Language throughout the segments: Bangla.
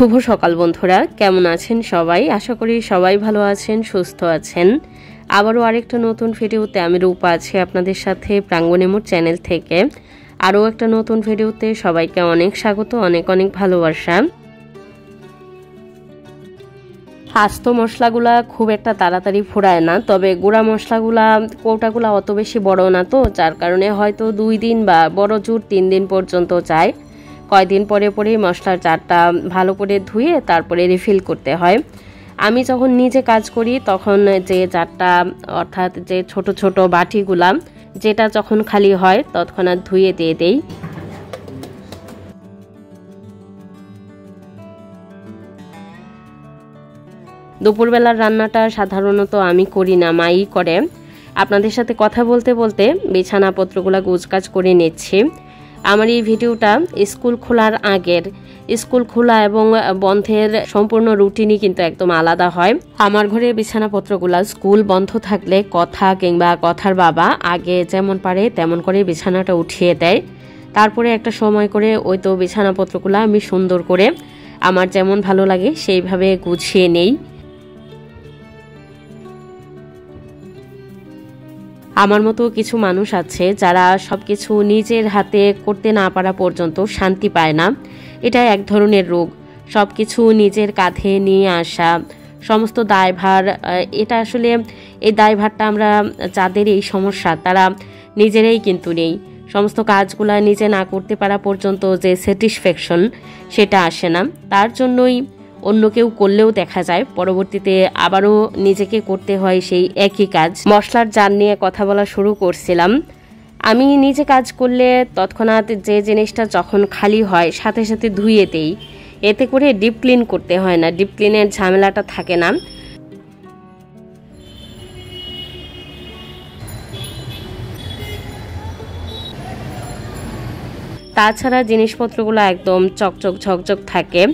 শুভ সকাল বন্ধুরা, কেমন আছেন সবাই? আশা করি সবাই ভালো আছেন, সুস্থ আছেন। আবারও আরেকটা নতুন ভিডিওতে আমি রূপা আছি আপনাদের সাথে প্রাঙ্গণে মোর চ্যানেল থেকে। আরও একটা নতুন ভিডিওতে সবাইকে অনেক স্বাগত, অনেক অনেক ভালোবাসা। আস্ত মশলাগুলা খুব একটা তাড়াতাড়ি ফোড়ায় না, তবে গুঁড়া মশলাগুলা কৌটাগুলা অত বেশি বড় না, তো যার কারণে হয়তো 2 দিন বা বড় জোর 3 দিন পর্যন্ত চায়। কয়দিন পরে পরেই মশলার জারটা ভালো করে ধুয়ে তারপরে রিফিল করতে হয়। আমি যখন নিজে কাজ করি তখন যে জারটা অর্থাৎ যে ছোট ছোট বাটিগুলা যেটা যখন খালি হয় তৎক্ষণাৎ ধুয়ে দিয়ে দেই। দুপুরবেলার রান্নাটা সাধারণত আমি করি না, মাই করে। আপনাদের সাথে কথা বলতে বলতে বিছানাপত্রগুলো গোছগাছ করে নিচ্ছি। আমার এই ভিডিওটা স্কুল খোলার আগের, স্কুল খোলা এবং বন্ধের সম্পূর্ণ রুটিনই কিন্তু একদম আলাদা হয়। আমার ঘরে বিছানাপত্রগুলো স্কুল বন্ধ থাকলে কথা কিংবা কথার বাবা আগে যেমন পারে তেমন করে বিছানাটা উঠিয়ে দেয়। তারপরে একটা সময় করে ওই তো বিছানাপত্রগুলো আমি সুন্দর করে আমার যেমন ভালো লাগে সেইভাবে গুছিয়ে নেই। আমার মতো কিছু মানুষ আছে যারা সবকিছু নিজের হাতে করতে না পারা পর্যন্ত শান্তি পায় না। এটা এক ধরনের রোগ। সবকিছু নিজের কাঁধে নিয়ে আসা, সমস্ত দায়ভার, এটা আসলে এই দায়ভারটা আমরা যাদের এই সমস্যা তারা নিজেরাই কিন্তু নেই। সমস্ত কাজগুলা নিজে না করতে পারা পর্যন্ত যে স্যাটিসফ্যাকশন সেটা আসে না। তার জন্যই অন্য কেউ করলেও দেখা যায় পরবর্তীতে আবারও নিজেকে করতে হয় সেই একই কাজ। মশলার জার নিয়ে কথা বলা শুরু করছিলাম। আমি নিজে কাজ করলে তৎক্ষণাৎ যে জিনিসটা যখন খালি হয় সাথে সাথে ধুয়ে দেই, এতে করে ডিপ ক্লিন করতে হয় না, ডিপ ক্লিনের ঝামেলাটা থাকে না। তাছাড়া জিনিসপত্রগুলো একদম চকচক ঝকঝক থাকে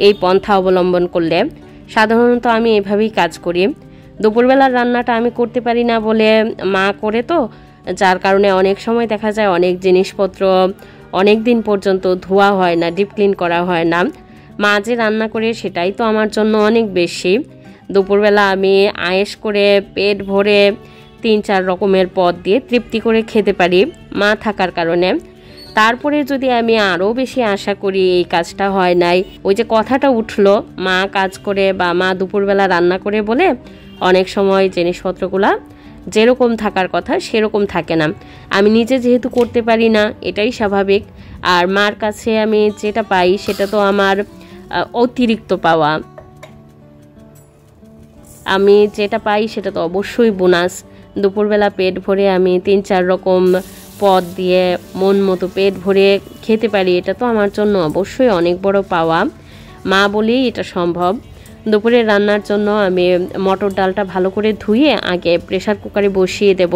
এই পন্থা অবলম্বন করলে। সাধারণত আমি এভাবেই কাজ করি। দুপুরবেলার রান্নাটা আমি করতে পারি না বলে মা করে, তো যার কারণে অনেক সময় দেখা যায় অনেক জিনিসপত্র অনেক দিন পর্যন্ত ধোয়া হয় না, ডিপ ক্লিন করা হয় না। মা যে রান্না করে সেটাই তো আমার জন্য অনেক বেশি। দুপুরবেলা আমি আয়েশ করে পেট ভরে 3-4 রকমের পদ দিয়ে তৃপ্তি করে খেতে পারি মা থাকার কারণে। তারপরে যদি আমি আরও বেশি আশা করি এই কাজটা হয় নাই, ওই যে কথাটা উঠলো মা কাজ করে বা মা দুপুরবেলা রান্না করে বলে, অনেক সময় জিনিসপত্রগুলা যেরকম থাকার কথা সেরকম থাকে না। আমি নিজে যেহেতু করতে পারি না এটাই স্বাভাবিক। আর মার কাছে আমি যেটা পাই সেটা তো আমার অতিরিক্ত পাওয়া। আমি যেটা পাই সেটা তো অবশ্যই বোনাস। দুপুরবেলা পেট ভরে আমি 3-4 রকম পদ দিয়ে মন মতো পেট ভরে খেতে পারি, এটা তো আমার জন্য অবশ্যই অনেক বড় পাওয়া। মা বলেই এটা সম্ভব। দুপুরের রান্নার জন্য আমি মটর ডালটা ভালো করে ধুয়ে আগে প্রেসার কুকারে বসিয়ে দেব।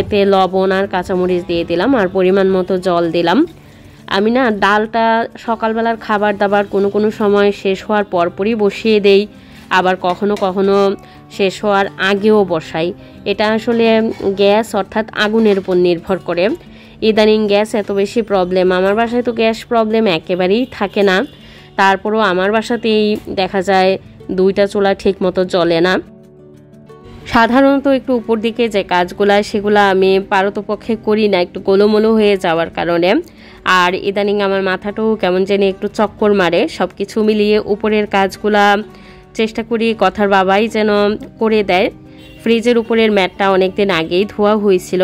এতে লবণ আর কাঁচামরিচ দিয়ে দিলাম আর পরিমাণ মতো জল দিলাম। আমি না ডালটা সকালবেলার খাবার দাবার কোনো সময় শেষ হওয়ার পরপরই বসিয়ে দেই, আবার কখনো কখনো শেষ হওয়ার আগেও বসাই। এটা আসলে গ্যাস অর্থাৎ আগুনের উপর নির্ভর করে। ইদানিং গ্যাস এত বেশি প্রবলেম, আমার বাসায় তো গ্যাস প্রবলেম একেবারেই থাকে না, তারপরও আমার বাসাতেই দেখা যায় 2টা চুলা ঠিক মতো জ্বলে না। সাধারণত একটু উপর দিকে যে কাজগুলা সেগুলা আমি পারতপক্ষে করি না, একটু গোলোমোলো হয়ে যাওয়ার কারণে। আর ইদানিং আমার মাথাটাও কেমন জানি একটু চক্কর মারে। সব কিছু মিলিয়ে উপরের কাজগুলা চেষ্টা করি কথার বাবাই যেন করে দেয়। ফ্রিজের উপরের ম্যাটটা অনেকদিন আগেই ধোয়া হয়েছিল,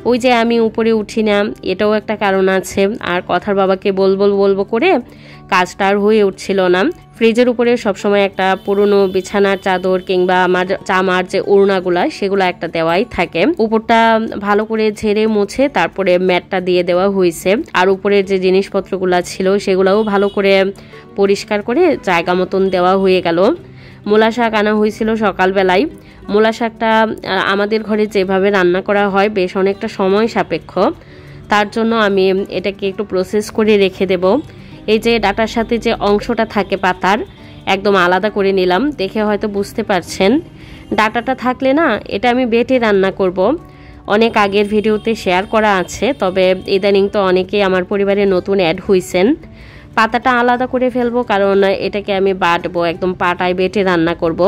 ওই যে আমি উপরে উঠি না, এটাও একটা কারণ আছে। আর কথার বাবাকে বলবো করে কাজটা আর হয়ে উঠছিল না। ফ্রিজের উপরে সবসময় একটা পুরনো বিছানার চাদর কিংবা আমার জামার যে ওড়নাগুলা সেগুলো একটা দেওয়াই থাকে। উপরটা ভালো করে ঝেড়ে মুছে তারপরে ম্যাটটা দিয়ে দেওয়া হয়েছে। আর উপরের যে জিনিসপত্রগুলা ছিল সেগুলোও ভালো করে পরিষ্কার করে জায়গা মতন দেওয়া হয়ে গেল। মূলা শাক আনা হয়েছিল সকালবেলায়। মূলা শাকটা আমাদের ঘরে যেভাবে রান্না করা হয় বেশ অনেকটা সময় সাপেক্ষ, তার জন্য আমি এটাকে একটু প্রসেস করে রেখে দেব। এই যে ডাটার সাথে যে অংশটা থাকে পাতার একদম আলাদা করে নিলাম, দেখে হয়তো বুঝতে পারছেন। ডাটাটা থাকলে না এটা আমি বেটে রান্না করব। অনেক আগের ভিডিওতে শেয়ার করা আছে, তবে ইদানিং তো অনেকেই আমার পরিবারে নতুন অ্যাড হয়েছেন। পাতাটা আলাদা করে ফেলবো, কারণ এটাকে আমি বাটবো, একদম পাটায় বেটে রান্না করব।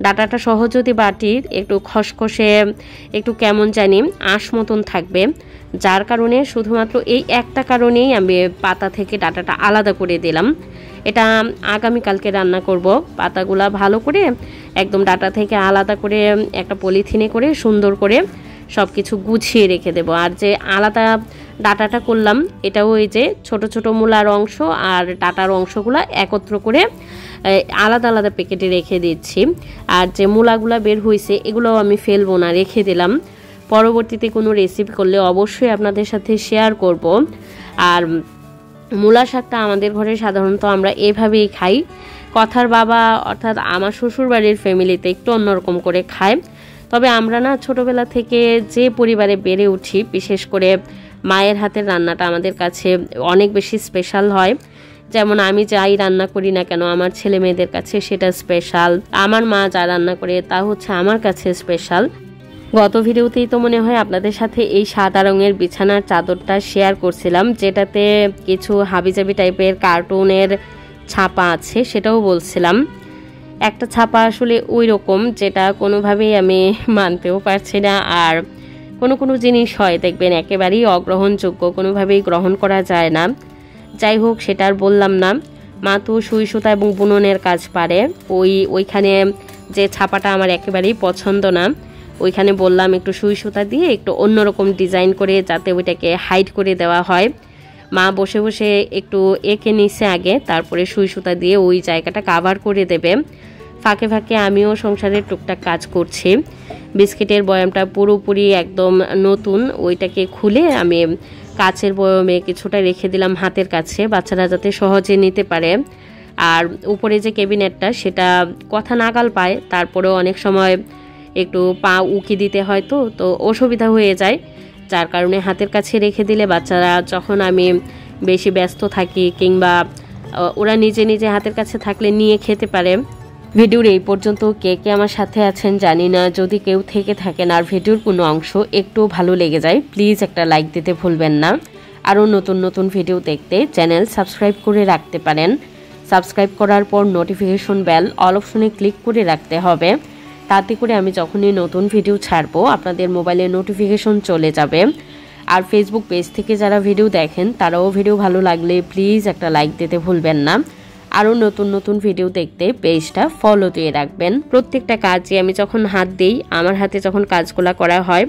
ডাটাটা সহ যদি বাটি একটু খসখসে, একটু কেমন জানি আঁশ মতন থাকবে, যার কারণে শুধুমাত্র এই একটা কারণেই আমি পাতা থেকে ডাটাটা আলাদা করে দিলাম। এটা আগামীকালকে রান্না করব। পাতাগুলা ভালো করে একদম ডাটা থেকে আলাদা করে একটা পলিথিনে করে সুন্দর করে সব কিছু গুছিয়ে রেখে দেব। আর যে আলাদা ডাটাটা করলাম, এটাও এই যে ছোট ছোট মূলার অংশ আর ডাটার অংশগুলো একত্র করে আলাদা আলাদা প্যাকেটে রেখে দিচ্ছি। আর যে মূলাগুলা বের হয়েছে এগুলোও আমি ফেলবো না, রেখে দিলাম। পরবর্তীতে কোনো রেসিপি করলে অবশ্যই আপনাদের সাথে শেয়ার করব। আর মূলা শাকটা আমাদের ঘরে সাধারণত আমরা এভাবেই খাই। কথার বাবা অর্থাৎ আমার শ্বশুরবাড়ির ফ্যামিলিতে একটু অন্যরকম করে খায়। তবে আমরা না ছোটোবেলা থেকে যে পরিবারে বেড়ে উঠি, বিশেষ করে মায়ের হাতের রান্নাটা আমাদের কাছে অনেক বেশি স্পেশাল হয়। যেমন আমি যাই রান্না করি না কেন আমার ছেলে মেয়েদের কাছে সেটা স্পেশাল, আমার মা যা রান্না করে তা হচ্ছে আমার কাছে স্পেশাল। গত ভিডিওতেই তো মনে হয় আপনাদের সাথে এই সাদা রঙের বিছানার চাদরটা শেয়ার করছিলাম, যেটাতে কিছু হাবিজাবি টাইপের কার্টুনের ছাপা আছে, সেটাও বলছিলাম। একটা ছাপা আসলে ওই রকম যেটা কোনোভাবেই আমি মানতেও পারছি না। আর কোনো জিনিস হয় দেখবেন একেবারেই অগ্রহণযোগ্য, কোনোভাবেই গ্রহণ করা যায় না। যাই হোক, সেটা আর বললাম না। মা তো সুই সুতা এবং বুননের কাজ পারে। ওইখানে যে ছাপাটা আমার একেবারেই পছন্দ না, ওইখানে বললাম একটু সুই সুতা দিয়ে একটু অন্যরকম ডিজাইন করে যাতে ওইটাকে হাইড করে দেওয়া হয়। মা বসে বসে একটু এঁকে নিচ্ছে আগে, তারপরে সুই সুতা দিয়ে ওই জায়গাটা কাভার করে দেবে। ফাঁকে ফাঁকে আমিও সংসারের টুকটাক কাজ করছি। বিস্কিটের বয়ামটা পুরোপুরি একদম নতুন, ওইটাকে খুলে আমি কাচের বয়ামে কিছুটা রেখে দিলাম হাতের কাছে, বাচ্চারা যাতে সহজে নিতে পারে। আর উপরে যে ক্যাবিনেটটা সেটা কথা নাগাল পায়, তারপরেও অনেক সময় একটু পা উকি দিতে হয়, তো অসুবিধা হয়ে যায়। যার কারণে হাতের কাছে রেখে দিলে বাচ্চারা যখন আমি বেশি ব্যস্ত থাকি কিংবা ওরা নিজে নিজে হাতের কাছে থাকলে নিয়ে খেতে পারে। ভিডিওর এই পর্যন্ত কে কে আমার সাথে আছেন জানি না, যদি কেউ থেকে থাকেন আর ভিডিওর কোনো অংশ একটু ভালো লেগে যায় প্লিজ একটা লাইক দিতে ভুলবেন না। আরও নতুন নতুন ভিডিও দেখতে চ্যানেল সাবস্ক্রাইব করে রাখতে পারেন। সাবস্ক্রাইব করার পর নোটিফিকেশন বেল অল অপশনে ক্লিক করে রাখতে হবে, তাতে করে আমি যখনই নতুন ভিডিও ছাড়বো আপনাদের মোবাইলে নোটিফিকেশন চলে যাবে। আর ফেসবুক পেজ থেকে যারা ভিডিও দেখেন তারাও ভিডিও ভালো লাগলে প্লিজ একটা লাইক দিতে ভুলবেন না। আরও নতুন নতুন ভিডিও দেখতে পেজটা ফলো দিয়ে রাখবেন। প্রত্যেকটা কাজে আমি যখন হাত দিই, আমার হাতে যখন কাজগুলো করা হয়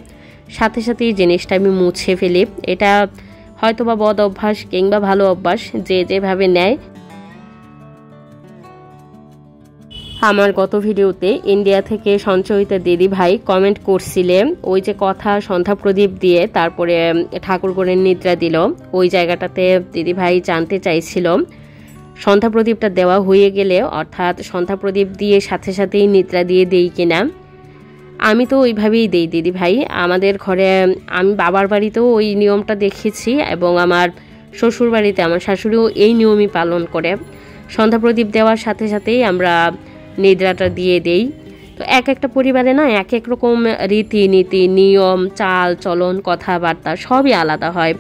সাথে সাথে এই জিনিসটা আমি মুছে ফেলি। এটা হয়তো বা বদ অভ্যাস কিংবা ভালো অভ্যাস, যে যেভাবে নেয়। আমার গত ভিডিওতে ইন্ডিয়া থেকে সঞ্চয়িতা দিদি ভাই কমেন্ট করছিলেন, ওই যে কথা সন্ধ্যা প্রদীপ দিয়ে তারপরে ঠাকুর করে নিদ্রা দিল, ওই জায়গাটাতে দিদি ভাই জানতে চাইছিল সন্ধ্যা প্রদীপটা দেওয়া হয়ে গেলে অর্থাৎ সন্ধ্যা প্রদীপ দিয়ে সাথে সাথেই নিদ্রা দিয়ে দেই কিনা। আমি তো ওইভাবেই দেই দিদি ভাই। আমাদের ঘরে আমি বাবার বাড়িতেও ওই নিয়মটা দেখেছি এবং আমার শ্বশুর বাড়িতে আমার শাশুড়িও এই নিয়মই পালন করে। সন্ধ্যা প্রদীপ দেওয়ার সাথে সাথেই আমরা নিদ্রাটা দিয়ে দেই। তো এক একটা পরিবারে না এক এক রকম রীতিনীতি, নিয়ম, চাল চলন, কথাবার্তা সবই আলাদা হয়।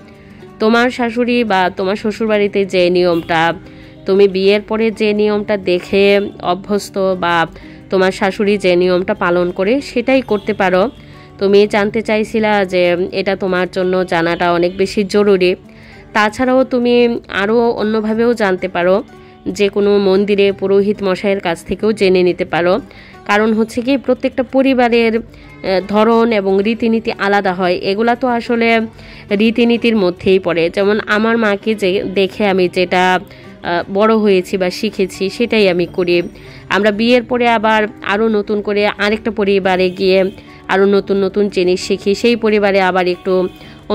তোমার শাশুড়ি বা তোমার শ্বশুরবাড়িতে যে নিয়মটা, তুমি বিয়ের পরে যে নিয়মটা দেখে অভ্যস্ত বা তোমার শাশুড়ি যে নিয়মটা পালন করে সেটাই করতে পারো। তুমি জানতে চাইছিলা যে এটা তোমার জন্য জানাটা অনেক বেশি জরুরি। তাছাড়াও তুমি আরও অন্যভাবেও জানতে পারো, যে কোনো মন্দিরে পুরোহিত মশাইয়ের কাছ থেকেও জেনে নিতে পারো। কারণ হচ্ছে কি প্রত্যেকটা পরিবারের ধরন এবং রীতিনীতি আলাদা হয়, এগুলা তো আসলে রীতিনীতির মধ্যেই পড়ে। যেমন আমার মাকে যে দেখে আমি যেটা বড় হয়েছি বা শিখেছি সেটাই আমি করি। আমরা বিয়ের পরে আবার আরও নতুন করে আরেকটা পরিবারে গিয়ে আরও নতুন নতুন জিনিস শিখি, সেই পরিবারে আবার একটু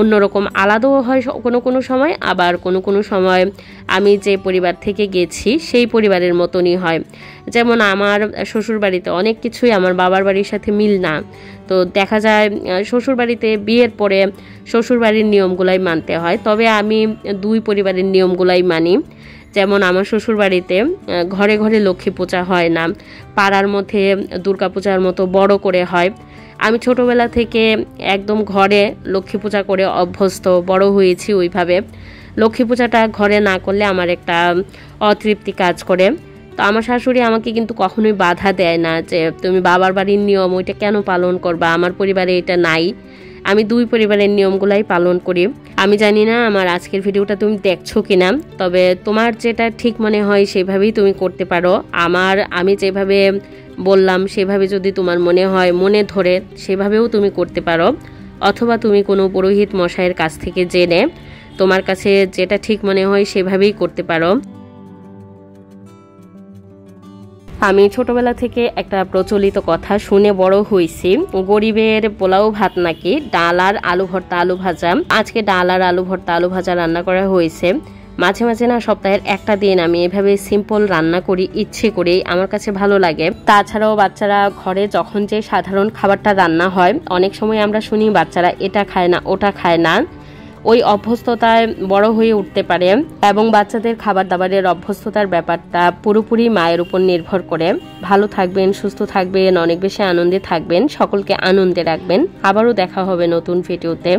অন্যরকম আলাদাও হয় কোনো সময়, আবার কোনো সময় আমি যে পরিবার থেকে গেছি সেই পরিবারের মতনই হয়। যেমন আমার শ্বশুরবাড়িতে অনেক কিছুই আমার বাবার বাড়ির সাথে মিল না, তো দেখা যায় শ্বশুরবাড়িতে বিয়ের পরে শ্বশুরবাড়ির নিয়মগুলাই মানতে হয়, তবে আমি দুই পরিবারের নিয়মগুলাই মানি। যেমন আমার শ্বশুরবাড়িতে ঘরে ঘরে লক্ষ্মী পূজা হয় না, পাড়ার মধ্যে দুর্গা পূজার মতো বড় করে হয়। আমি ছোটবেলা থেকে একদম ঘরে লক্ষ্মী পূজা করে অভ্যস্ত, বড় হয়েছি ওইভাবে। লক্ষ্মী পূজাটা ঘরে না করলে আমার একটা অতৃপ্তি কাজ করে। তো আমার শাশুড়ি আমাকে কিন্তু কখনোই বাধা দেয় না যে তুমি বাবার বাড়ির নিয়ম ওইটা কেন পালন করবা, আমার পরিবারে এটা নাই। আমি দুই পরিবারের নিয়মগুলাই পালন করি। আমি জানি না আমার আজকের ভিডিওটা তুমি দেখছো কিনা, তবে তোমার যেটা ঠিক মনে হয় সেভাবেই তুমি করতে পারো। আমি যেভাবে বললাম সেভাবে যদি তোমার মনে হয়, মনে ধরে, সেভাবেও তুমি করতে পারো। অথবা তুমি কোনো পুরোহিত মশাইয়ের কাছ থেকে জেনে তোমার কাছে যেটা ঠিক মনে হয় সেভাবেই করতে পারো। আমি ছোটবেলা থেকে একটা প্রচলিত কথা শুনে বড় হয়েছি, গরিবের পোলাও ভাত নাকি ডাল আর আলু ভর্তা আলু ভাজা। আজকে ডাল আর আলু ভর্তা আলু ভাজা রান্না করা হয়েছে। মাঝে মাঝে না সপ্তাহের একটা দিন আমি এভাবে সিম্পল রান্না করি, ইচ্ছে করেই, আমার কাছে ভালো লাগে। তাছাড়াও বাচ্চারা ঘরে যখন যে সাধারণ খাবারটা রান্না হয়, অনেক সময় আমরা শুনি বাচ্চারা এটা খায় না ওটা খায় না, ওই অভ্যস্ততায় বড় হয়ে উঠতে পারে। এবং বাচ্চাদের খাবার দাবারের অভ্যস্ততার ব্যাপারটা পুরোপুরি মায়ের উপর নির্ভর করে। ভালো থাকবেন, সুস্থ থাকবেন, অনেক বেশি আনন্দে থাকবেন, সকলকে আনন্দে রাখবেন। আবারও দেখা হবে নতুন ভিডিওতে।